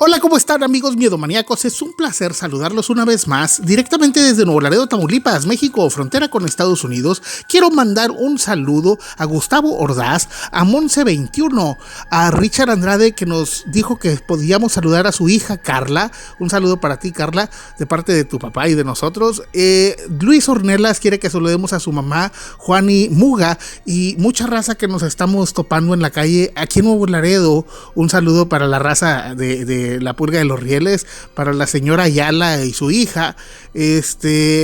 Hola, ¿cómo están, amigos miedomaníacos? Es un placer saludarlos una vez más, directamente desde Nuevo Laredo, Tamaulipas, México, frontera con Estados Unidos. Quiero mandar un saludo a Gustavo Ordaz, a Monse21, a Richard Andrade, que nos dijo que podíamos saludar a su hija Carla. Un saludo para ti, Carla, de parte de tu papá y de nosotros. Luis Ornelas quiere que saludemos a su mamá, Juani Muga, y mucha raza que nos estamos topando en la calle aquí en Nuevo Laredo. Un saludo para la raza de la Purga de los Rieles, para la señora Ayala y su hija.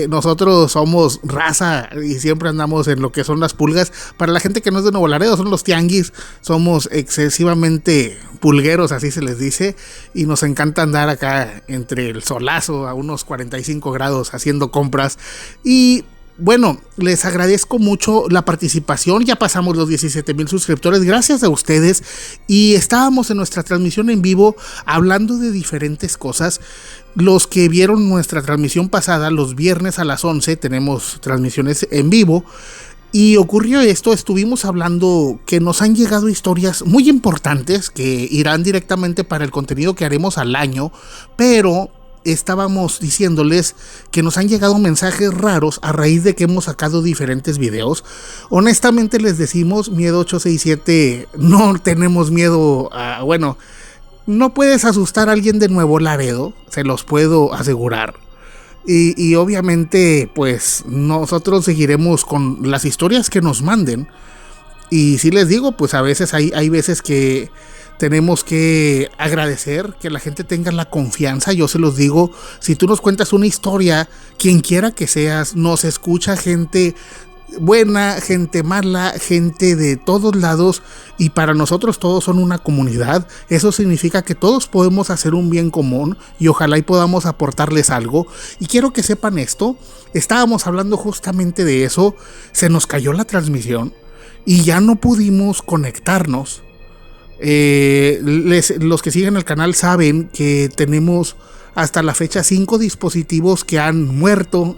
Nosotros somos raza y siempre andamos en lo que son las pulgas. Para la gente que no es de Nuevo Laredo, son los tianguis. Somos excesivamente pulgueros, así se les dice, y nos encanta andar acá entre el solazo a unos 45 grados haciendo compras. Y bueno, les agradezco mucho la participación. Ya pasamos los 17,000 suscriptores, gracias a ustedes. Y estábamos en nuestra transmisión en vivo hablando de diferentes cosas. Los que vieron nuestra transmisión pasada, los viernes a las 11 tenemos transmisiones en vivo. Y ocurrió esto, estuvimos hablando que nos han llegado historias muy importantes que irán directamente para el contenido que haremos al año, pero estábamos diciéndoles que nos han llegado mensajes raros a raíz de que hemos sacado diferentes videos. Honestamente les decimos, Miedo 867, no tenemos miedo a, bueno, no puedes asustar a alguien de Nuevo Laredo, se los puedo asegurar. Y obviamente pues nosotros seguiremos con las historias que nos manden. Y si les digo, pues a veces hay veces que tenemos que agradecer que la gente tenga la confianza. Yo se los digo, si tú nos cuentas una historia, quien quiera que seas, nos escucha gente buena, gente mala, gente de todos lados, y para nosotros todos son una comunidad. Eso significa que todos podemos hacer un bien común y ojalá y podamos aportarles algo. Y quiero que sepan esto, estábamos hablando justamente de eso, se nos cayó la transmisión y ya no pudimos conectarnos. Los que siguen el canal saben que tenemos hasta la fecha 5 dispositivos que han muerto,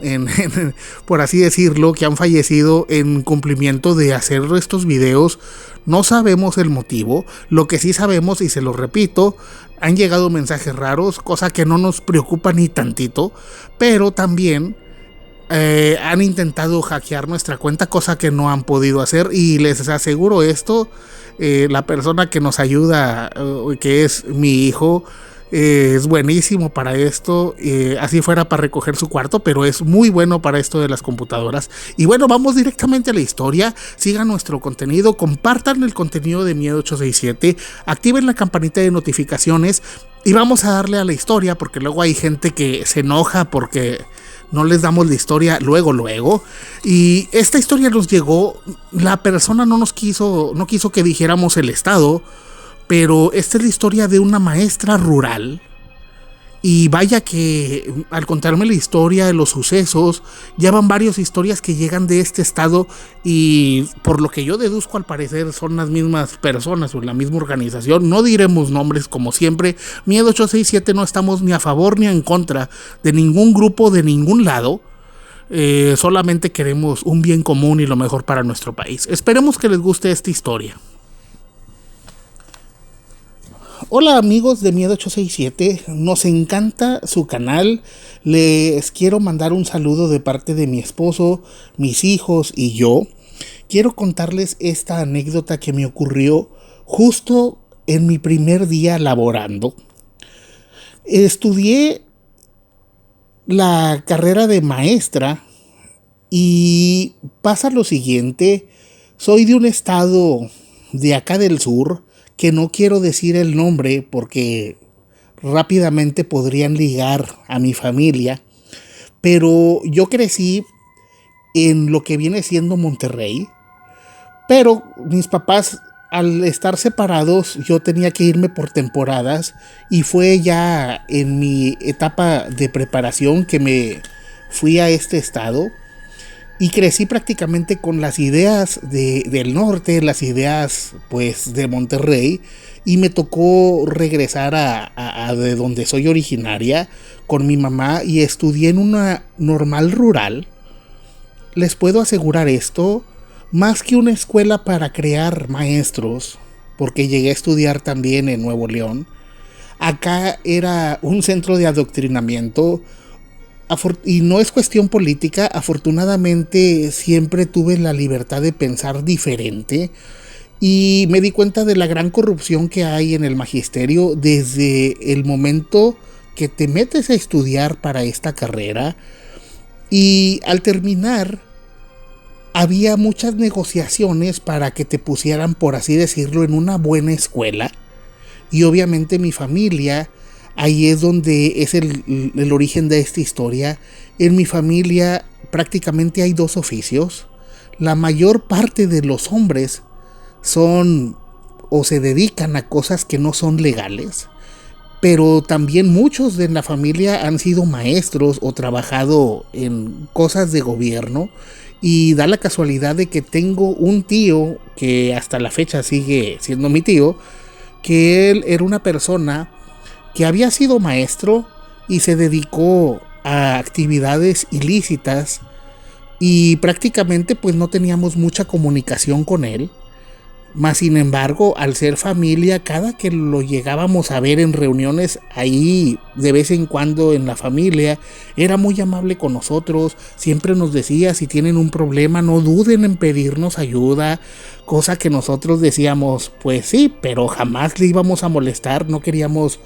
por así decirlo, que han fallecido en cumplimiento de hacer estos videos. No sabemos el motivo. Lo que sí sabemos, y se lo repito, han llegado mensajes raros, cosa que no nos preocupa ni tantito, pero también han intentado hackear nuestra cuenta, cosa que no han podido hacer. Y les aseguro esto, la persona que nos ayuda, que es mi hijo, es buenísimo para esto, así fuera para recoger su cuarto, pero es muy bueno para esto de las computadoras. Y bueno, vamos directamente a la historia. Sigan nuestro contenido, compartan el contenido de Miedo 867, activen la campanita de notificaciones y vamos a darle a la historia, porque luego hay gente que se enoja porque no les damos la historia luego. Y esta historia nos llegó, la persona no quiso que dijéramos el estado, pero esta es la historia de una maestra rural. Y vaya que al contarme la historia de los sucesos, ya van varias historias que llegan de este estado, y por lo que yo deduzco, al parecer son las mismas personas o la misma organización. No diremos nombres, como siempre. Miedo 867 no estamos ni a favor ni en contra de ningún grupo, de ningún lado. Solamente queremos un bien común y lo mejor para nuestro país. Esperemos que les guste esta historia. Hola, amigos de Miedo 867, nos encanta su canal. Les quiero mandar un saludo de parte de mi esposo, mis hijos y yo. Quiero contarles esta anécdota que me ocurrió justo en mi primer día laborando. Estudié la carrera de maestra y pasa lo siguiente. Soy de un estado de acá del sur, que no quiero decir el nombre porque rápidamente podrían ligar a mi familia, pero yo crecí en lo que viene siendo Monterrey, pero mis papás, al estar separados, yo tenía que irme por temporadas, y fue ya en mi etapa de preparación que me fui a este estado. Y crecí prácticamente con las ideas del norte, las ideas pues de Monterrey, y me tocó regresar a de donde soy originaria con mi mamá, y estudié en una normal rural. Les puedo asegurar esto, más que una escuela para crear maestros, porque llegué a estudiar también en Nuevo León, Acá era un centro de adoctrinamiento y no es cuestión política. Afortunadamente siempre tuve la libertad de pensar diferente y me di cuenta de la gran corrupción que hay en el magisterio desde el momento que te metes a estudiar para esta carrera, y al terminar había muchas negociaciones para que te pusieran, por así decirlo, en una buena escuela. Y obviamente mi familia, ahí es donde es el origen de esta historia. En mi familia prácticamente hay dos oficios. La mayor parte de los hombres son o se dedican a cosas que no son legales, pero también muchos de la familia han sido maestros o trabajado en cosas de gobierno. Y da la casualidad de que tengo un tío que hasta la fecha sigue siendo mi tío, que él era una persona que había sido maestro y se dedicó a actividades ilícitas, y prácticamente pues no teníamos mucha comunicación con él. Mas sin embargo, al ser familia, cada que lo llegábamos a ver en reuniones ahí de vez en cuando en la familia, era muy amable con nosotros. Siempre nos decía: si tienen un problema, no duden en pedirnos ayuda. Cosa que nosotros decíamos: pues sí, pero jamás le íbamos a molestar. No queríamos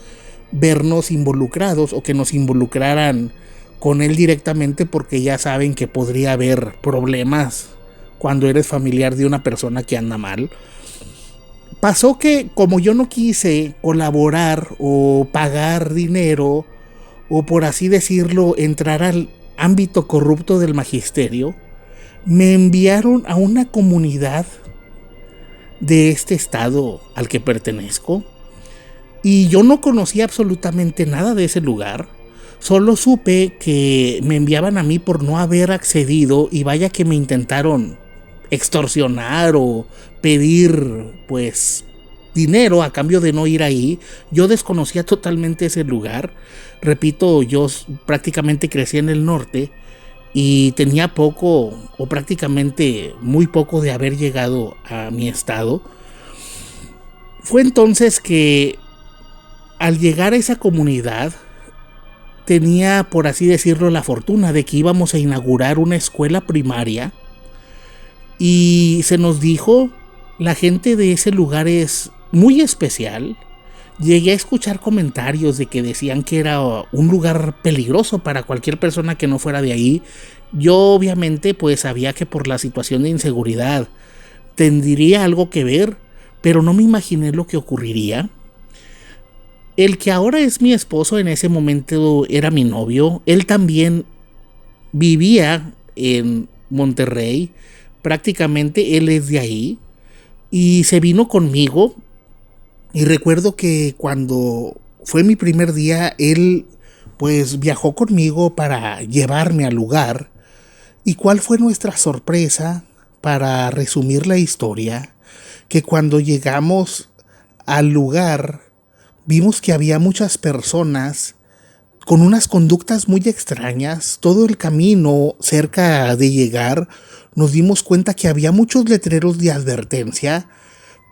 vernos involucrados o que nos involucraran con él directamente, porque ya saben que podría haber problemas cuando eres familiar de una persona que anda mal. Pasó que, como yo no quise colaborar o pagar dinero, o por así decirlo, entrar al ámbito corrupto del magisterio, me enviaron a una comunidad de este estado al que pertenezco, y yo no conocía absolutamente nada de ese lugar. Solo supe que me enviaban a mí por no haber accedido, y vaya que me intentaron extorsionar o pedir pues dinero a cambio de no ir ahí. Yo desconocía totalmente ese lugar. Repito, yo prácticamente crecí en el norte y tenía poco o prácticamente muy poco de haber llegado a mi estado. Fue entonces que al llegar a esa comunidad tenía, por así decirlo, la fortuna de que íbamos a inaugurar una escuela primaria. Y se nos dijo: la gente de ese lugar es muy especial. Llegué a escuchar comentarios de que decían que era un lugar peligroso para cualquier persona que no fuera de ahí. Yo obviamente pues sabía que por la situación de inseguridad tendría algo que ver, pero no me imaginé lo que ocurriría. El que ahora es mi esposo en ese momento era mi novio. Él también vivía en Monterrey. Prácticamente él es de ahí y se vino conmigo. Y recuerdo que cuando fue mi primer día, él pues viajó conmigo para llevarme al lugar. ¿Y cuál fue nuestra sorpresa? Para resumir la historia, que cuando llegamos al lugar vimos que había muchas personas con unas conductas muy extrañas. Todo el camino cerca de llegar nos dimos cuenta que había muchos letreros de advertencia,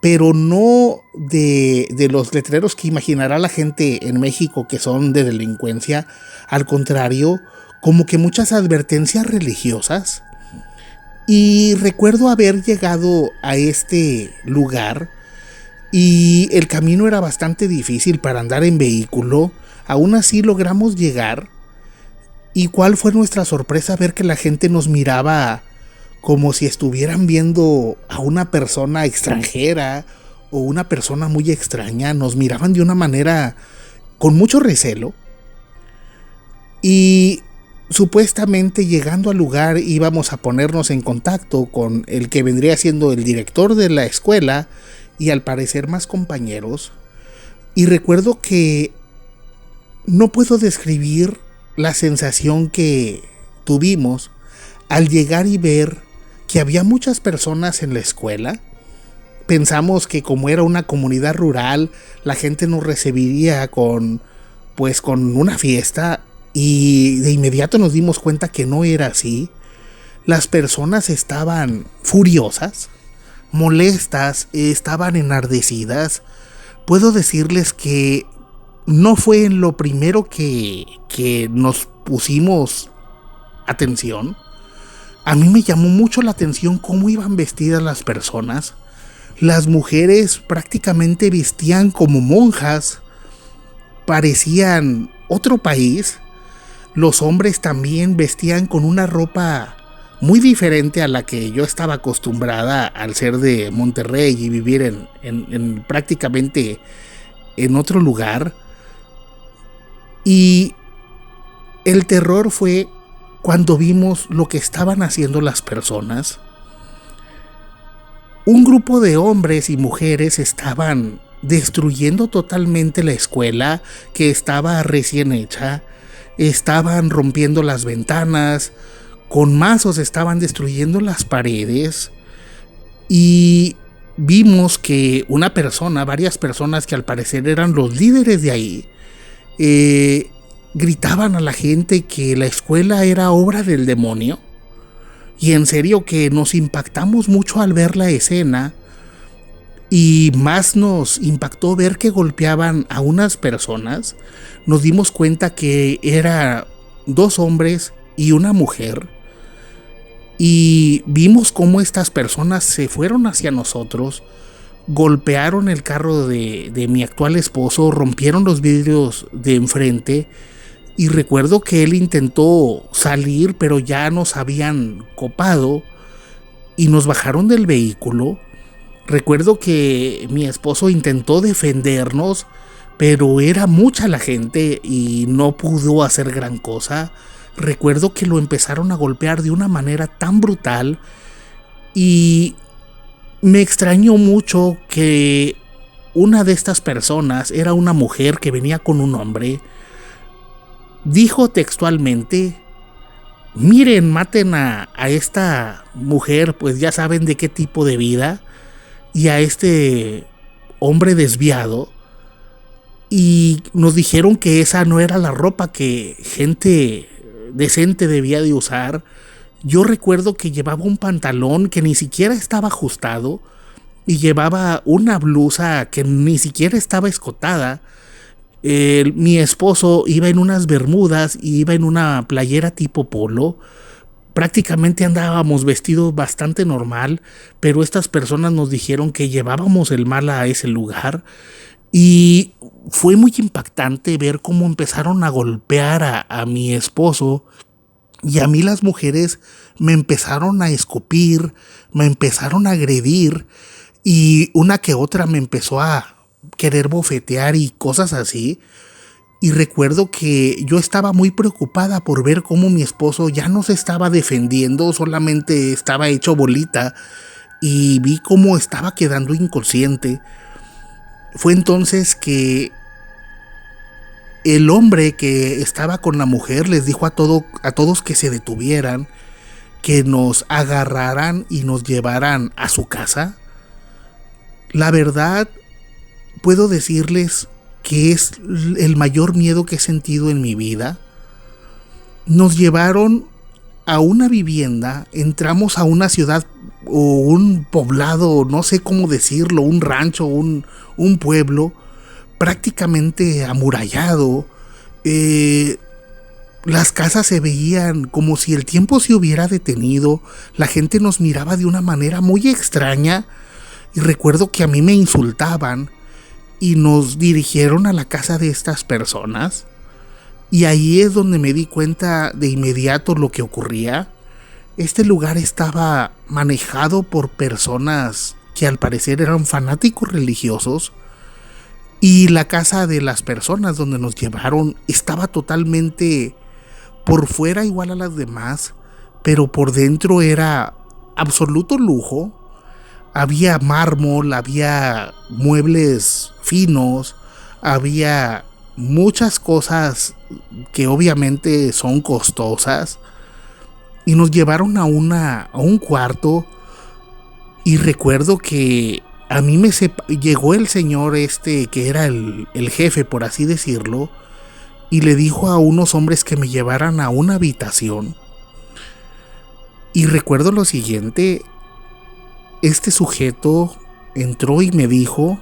pero no de los letreros que imaginará la gente en México, que son de delincuencia. Al contrario, como que muchas advertencias religiosas. Y recuerdo haber llegado a este lugar y el camino era bastante difícil para andar en vehículo. Aún así logramos llegar. ¿Y cuál fue nuestra sorpresa? Ver que la gente nos miraba como si estuvieran viendo a una persona extranjera o una persona muy extraña. Nos miraban de una manera con mucho recelo. Y supuestamente llegando al lugar íbamos a ponernos en contacto con el que vendría siendo el director de la escuela y al parecer más compañeros. Y recuerdo que no puedo describir la sensación que tuvimos al llegar y ver que había muchas personas en la escuela. Pensamos que como era una comunidad rural, la gente nos recibiría con una fiesta, y de inmediato nos dimos cuenta que no era así. Las personas estaban furiosas, molestas, estaban enardecidas. Puedo decirles que no fue en lo primero que nos pusimos atención. A mí me llamó mucho la atención cómo iban vestidas las personas. Las mujeres prácticamente vestían como monjas, parecían otro país. Los hombres también vestían con una ropa muy diferente a la que yo estaba acostumbrada al ser de Monterrey y vivir en prácticamente en otro lugar. Y el terror fue cuando vimos lo que estaban haciendo las personas. Un grupo de hombres y mujeres estaban destruyendo totalmente la escuela, que estaba recién hecha. Estaban rompiendo las ventanas, con mazos estaban destruyendo las paredes. Y vimos que varias personas que al parecer eran los líderes de ahí, gritaban a la gente que la escuela era obra del demonio. Y en serio que nos impactamos mucho al ver la escena, y más nos impactó ver que golpeaban a unas personas. Nos dimos cuenta que eran 2 hombres y una mujer, y vimos cómo estas personas se fueron hacia nosotros, golpearon el carro de mi actual esposo, rompieron los vidrios de enfrente. Y recuerdo que él intentó salir, pero ya nos habían copado y nos bajaron del vehículo. Recuerdo que mi esposo intentó defendernos, pero era mucha la gente y no pudo hacer gran cosa. Recuerdo que lo empezaron a golpear de una manera tan brutal, y me extrañó mucho que una de estas personas era una mujer que venía con un hombre. Dijo textualmente: miren, maten a esta mujer, pues ya saben de qué tipo de vida, y a este hombre desviado. Y nos dijeron que esa no era la ropa que gente decente debía de usar. Yo recuerdo que llevaba un pantalón que ni siquiera estaba ajustado, y llevaba una blusa que ni siquiera estaba escotada. Mi esposo iba en unas bermudas y iba en una playera tipo polo. Prácticamente andábamos vestidos bastante normal, pero estas personas nos dijeron que llevábamos el mal a ese lugar. Y fue muy impactante ver cómo empezaron a golpear a mi esposo, y a mí las mujeres me empezaron a escupir, me empezaron a agredir, y una que otra me empezó a querer bofetear y cosas así. Y recuerdo que yo estaba muy preocupada por ver cómo mi esposo ya no se estaba defendiendo, solamente estaba hecho bolita, y vi cómo estaba quedando inconsciente. Fue entonces que el hombre que estaba con la mujer les dijo a todos que se detuvieran, que nos agarraran y nos llevaran a su casa. La verdad, puedo decirles que es el mayor miedo que he sentido en mi vida. Nos llevaron a una vivienda, entramos a una ciudad o un poblado, no sé cómo decirlo, un rancho, un pueblo prácticamente amurallado. Las casas se veían como si el tiempo se hubiera detenido. La gente nos miraba de una manera muy extraña, y recuerdo que a mí me insultaban, y nos dirigieron a la casa de estas personas. Y ahí es donde me di cuenta de inmediato lo que ocurría. Este lugar estaba manejado por personas que al parecer eran fanáticos religiosos, y la casa de las personas donde nos llevaron estaba totalmente por fuera igual a las demás, pero por dentro era absoluto lujo. Había mármol, había muebles finos, había muchas cosas que obviamente son costosas, y nos llevaron a un cuarto. Y recuerdo que a mí llegó el señor que era el jefe, por así decirlo, y le dijo a unos hombres que me llevaran a una habitación. Y recuerdo lo siguiente: este sujeto entró y me dijo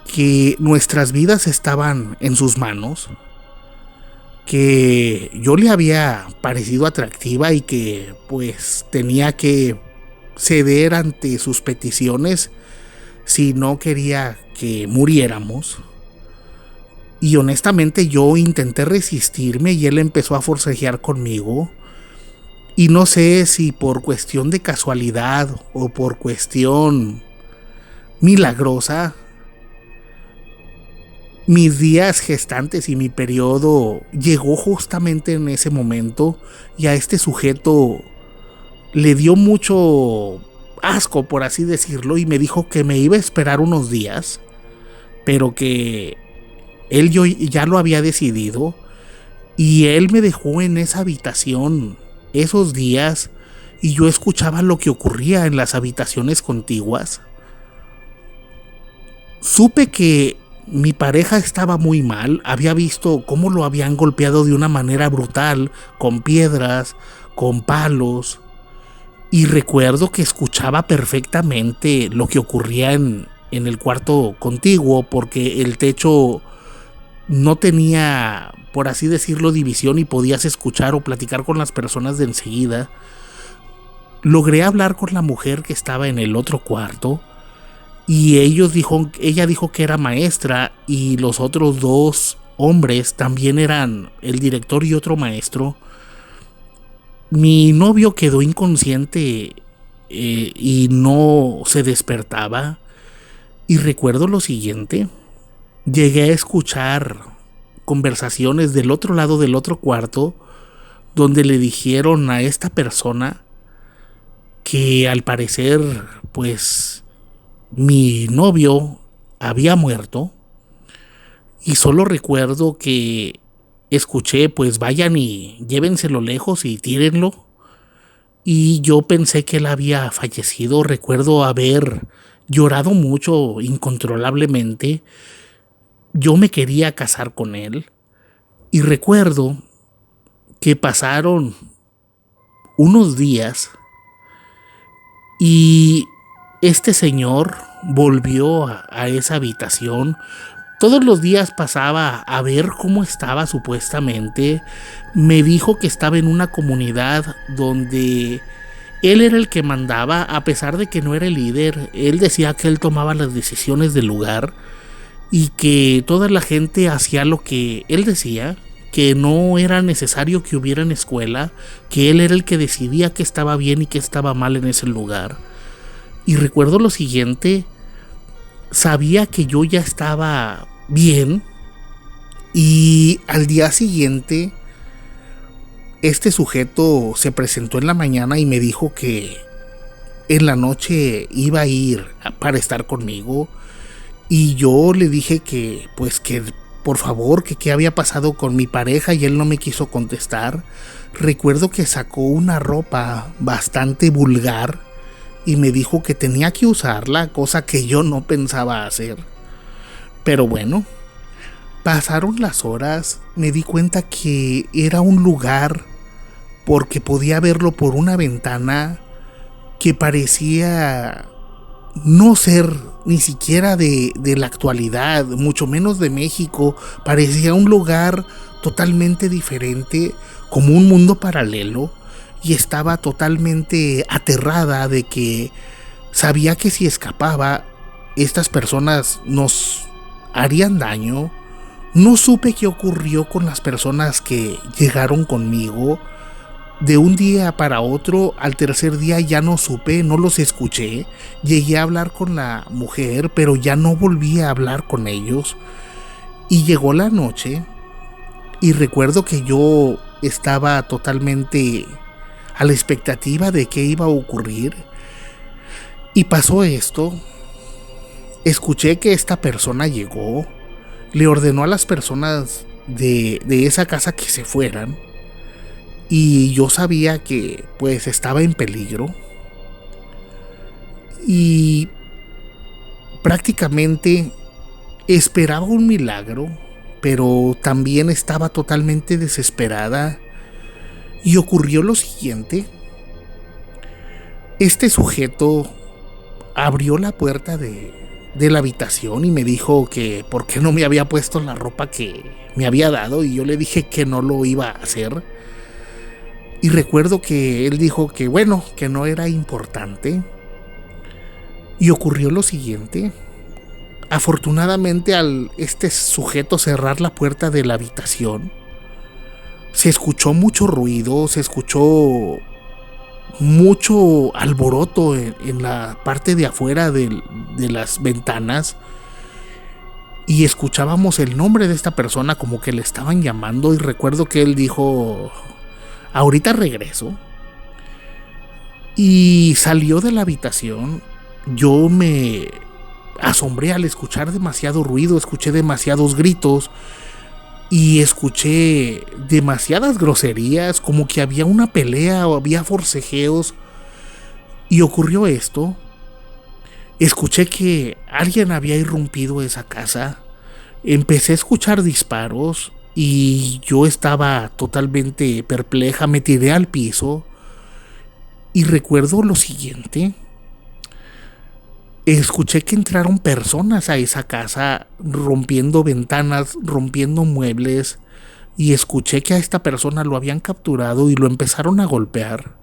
que nuestras vidas estaban en sus manos, que yo le había parecido atractiva y que pues tenía que ceder ante sus peticiones si no quería que muriéramos. Y honestamente yo intenté resistirme y él empezó a forcejear conmigo. Y no sé si por cuestión de casualidad o por cuestión milagrosa, mis días gestantes y mi periodo llegó justamente en ese momento, y a este sujeto le dio mucho asco, por así decirlo, y me dijo que me iba a esperar unos días, pero que yo ya lo había decidido, y él me dejó en esa habitación esos días y yo escuchaba lo que ocurría en las habitaciones contiguas. Supe que mi pareja estaba muy mal, había visto cómo lo habían golpeado de una manera brutal, con piedras, con palos, y recuerdo que escuchaba perfectamente lo que ocurría en el cuarto contiguo, porque el techo no tenía, por así decirlo, división y podías escuchar o platicar con las personas de enseguida. Logré hablar con la mujer que estaba en el otro cuarto y ella dijo que era maestra, y los otros dos hombres también eran el director y otro maestro. Mi novio quedó inconsciente y no se despertaba, y recuerdo lo siguiente: llegué a escuchar conversaciones del otro lado del otro cuarto, donde le dijeron a esta persona que al parecer pues mi novio había muerto. Y solo recuerdo que escuché pues vayan y llévenselo lejos y tírenlo, y yo pensé que él había fallecido. Recuerdo haber llorado mucho incontrolablemente. Yo me quería casar con él, y recuerdo que pasaron unos días y este señor volvió a esa habitación. Todos los días pasaba a ver cómo estaba supuestamente. Me dijo que estaba en una comunidad donde él era el que mandaba, a pesar de que no era el líder. Él decía que él tomaba las decisiones del lugar y que toda la gente hacía lo que él decía, que no era necesario que hubiera escuela, que él era el que decidía qué estaba bien y qué estaba mal en ese lugar. Y recuerdo lo siguiente: sabía que yo ya estaba bien, y al día siguiente este sujeto se presentó en la mañana y me dijo que en la noche iba a ir para estar conmigo. Y yo le dije que pues que por favor, que qué había pasado con mi pareja, y él no me quiso contestar. Recuerdo que sacó una ropa bastante vulgar y me dijo que tenía que usarla, cosa que yo no pensaba hacer. Pero bueno, pasaron las horas, me di cuenta que era un lugar, porque podía verlo por una ventana, que parecía no ser ni siquiera de la actualidad, mucho menos de México. Parecía un lugar totalmente diferente, como un mundo paralelo, y estaba totalmente aterrada de que sabía que si escapaba, estas personas nos harían daño. No supe qué ocurrió con las personas que llegaron conmigo. De un día para otro, al tercer día ya no supe, no los escuché. Llegué a hablar con la mujer, pero ya no volví a hablar con ellos. Y llegó la noche, y recuerdo que yo estaba totalmente a la expectativa de qué iba a ocurrir. Y pasó esto. Escuché que esta persona llegó, le ordenó a las personas de esa casa que se fueran, y yo sabía que pues estaba en peligro, y prácticamente esperaba un milagro, pero también estaba totalmente desesperada. Y ocurrió lo siguiente: este sujeto abrió la puerta de de la habitación y me dijo que por qué no me había puesto la ropa que me había dado, y yo le dije que no lo iba a hacer. Y recuerdo que él dijo que bueno, que no era importante. Y ocurrió lo siguiente. Afortunadamente, al este sujeto cerrar la puerta de la habitación, se escuchó mucho ruido, se escuchó mucho alboroto en la parte de afuera de las ventanas, y escuchábamos el nombre de esta persona como que le estaban llamando. Y recuerdo que él dijo: ahorita regreso, y salió de la habitación. Yo me asombré al escuchar demasiado ruido, escuché demasiados gritos y escuché demasiadas groserías, como que había una pelea o había forcejeos. Y ocurrió esto. Escuché que alguien había irrumpido esa casa. Empecé a escuchar disparos y yo estaba totalmente perpleja. Me tiré al piso y recuerdo lo siguiente. Escuché que entraron personas a esa casa rompiendo ventanas, rompiendo muebles, y escuché que a esta persona lo habían capturado y lo empezaron a golpear.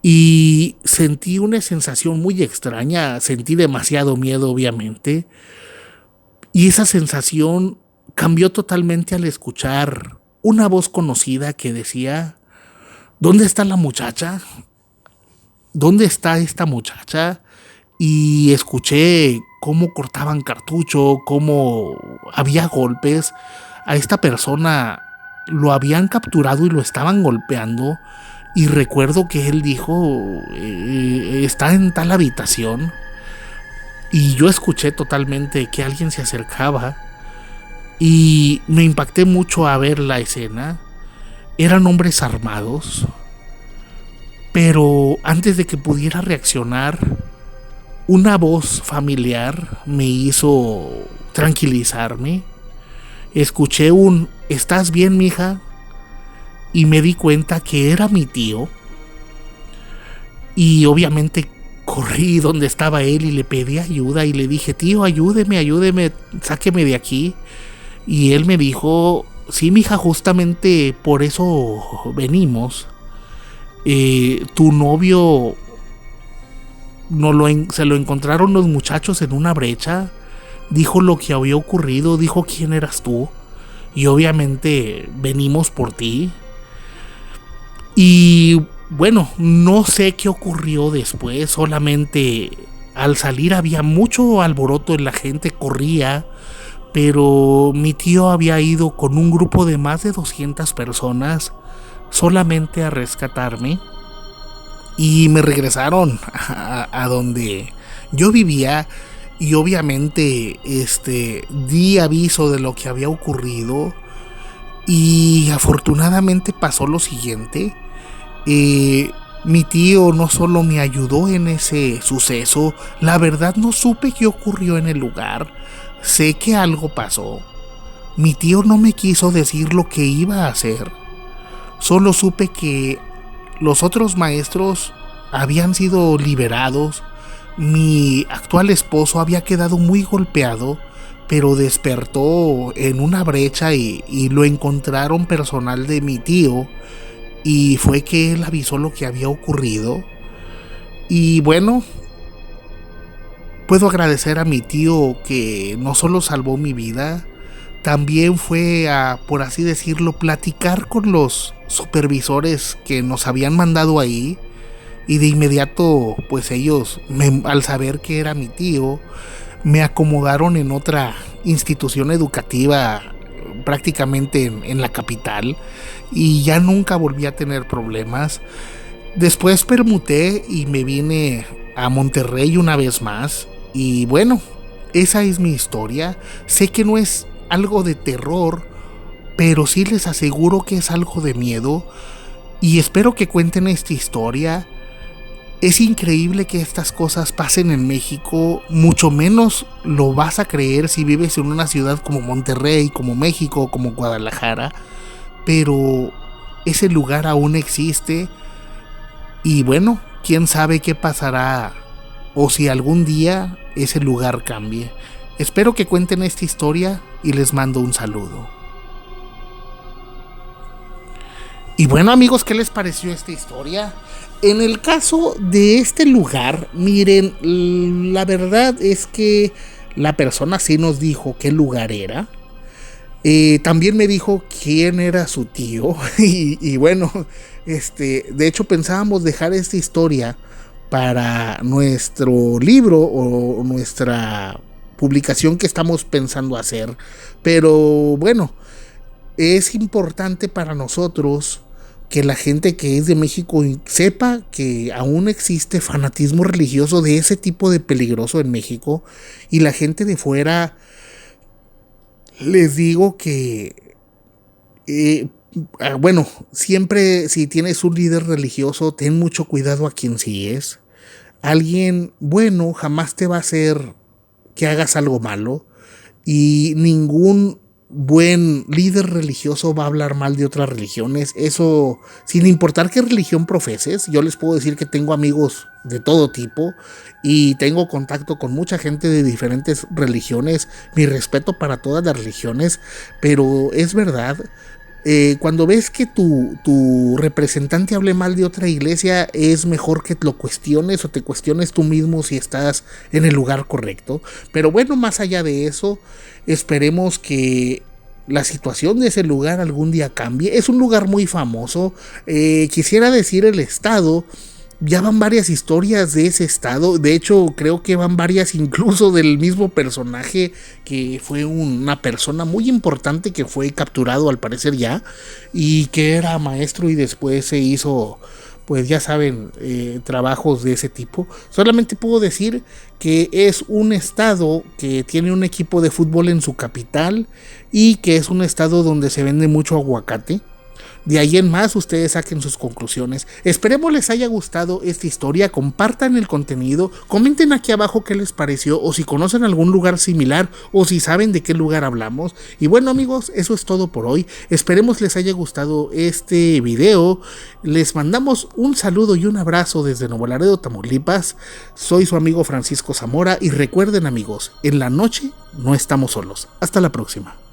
Y sentí una sensación muy extraña, sentí demasiado miedo, obviamente, y esa sensación cambió totalmente al escuchar una voz conocida que decía: ¿dónde está la muchacha? ¿Dónde está esta muchacha? Y escuché cómo cortaban cartucho, cómo había golpes. A esta persona lo habían capturado y lo estaban golpeando. Y recuerdo que él dijo: está en tal habitación. Y yo escuché totalmente que alguien se acercaba. Y me impacté mucho a ver la escena. Eran hombres armados. Pero antes de que pudiera reaccionar, una voz familiar me hizo tranquilizarme. Escuché un ¿estás bien, mija? Y me di cuenta que era mi tío. Y obviamente corrí donde estaba él y le pedí ayuda y le dije: tío, ayúdeme, sáqueme de aquí. Y él me dijo: sí, mija, justamente por eso venimos. Tu novio se lo encontraron los muchachos en una brecha. Dijo lo que había ocurrido, dijo quién eras tú, y obviamente venimos por ti. Y bueno, no sé qué ocurrió después, solamente al salir había mucho alboroto, la gente corría, pero mi tío había ido con un grupo de más de 200 personas solamente a rescatarme. Y me regresaron a donde yo vivía. Y obviamente di aviso de lo que había ocurrido. Y afortunadamente pasó lo siguiente. Mi tío no solo me ayudó en ese suceso. La verdad no supe qué ocurrió en el lugar. Sé que algo pasó. Mi tío no me quiso decir lo que iba a hacer. Solo supe que los otros maestros habían sido liberados. Mi actual esposo había quedado muy golpeado, pero despertó en una brecha y lo encontraron personal de mi tío. Y fue que él avisó lo que había ocurrido. Y bueno, puedo agradecer a mi tío que no solo salvó mi vida, también fue a, por así decirlo, platicar con los supervisores que nos habían mandado ahí. Y de inmediato, pues ellos, al saber que era mi tío, me acomodaron en otra institución educativa prácticamente en la capital, y ya nunca volví a tener problemas. Después permuté y me vine a Monterrey una vez más. Y bueno, esa es mi historia. Sé que no es algo de terror, pero sí les aseguro que es algo de miedo. Y espero que cuenten esta historia. Es increíble que estas cosas pasen en México, mucho menos lo vas a creer si vives en una ciudad como Monterrey, como México, como Guadalajara, pero ese lugar aún existe. Y bueno, quién sabe qué pasará o si algún día ese lugar cambie. Espero que cuenten esta historia y les mando un saludo. Y bueno, amigos, ¿qué les pareció esta historia? En el caso de este lugar, miren, la verdad es que la persona sí nos dijo qué lugar era. También me dijo quién era su tío. Y bueno, de hecho pensábamos dejar esta historia para nuestro libro o nuestra publicación que estamos pensando hacer. Pero bueno, es importante para nosotros que la gente que es de México sepa que aún existe fanatismo religioso de ese tipo de peligroso en México, y la gente de fuera, les digo que bueno, siempre si tienes un líder religioso, ten mucho cuidado a quien sigues. Alguien bueno jamás te va a hacer que hagas algo malo, y ningún buen líder religioso va a hablar mal de otras religiones. Eso sin importar qué religión profeses. Yo les puedo decir que tengo amigos de todo tipo y tengo contacto con mucha gente de diferentes religiones. Mi respeto para todas las religiones, pero es verdad, cuando ves que tu representante hable mal de otra iglesia, es mejor que lo cuestiones o te cuestiones tú mismo si estás en el lugar correcto. Pero bueno, más allá de eso, esperemos que la situación de ese lugar algún día cambie. Es un lugar muy famoso. Quisiera decir el estado. Ya van varias historias de ese estado. De hecho, creo que van varias incluso del mismo personaje, que fue una persona muy importante que fue capturado al parecer ya, y que era maestro y después se hizo, pues ya saben, trabajos de ese tipo. Solamente puedo decir que es un estado que tiene un equipo de fútbol en su capital y que es un estado donde se vende mucho aguacate. De ahí en más, ustedes saquen sus conclusiones. Esperemos les haya gustado esta historia. Compartan el contenido, comenten aquí abajo qué les pareció, o si conocen algún lugar similar, o si saben de qué lugar hablamos. Y bueno, amigos, eso es todo por hoy. Esperemos les haya gustado este video. Les mandamos un saludo y un abrazo desde Nuevo Laredo, Tamaulipas. Soy su amigo Francisco Zamora, y recuerden, amigos, en la noche no estamos solos. Hasta la próxima.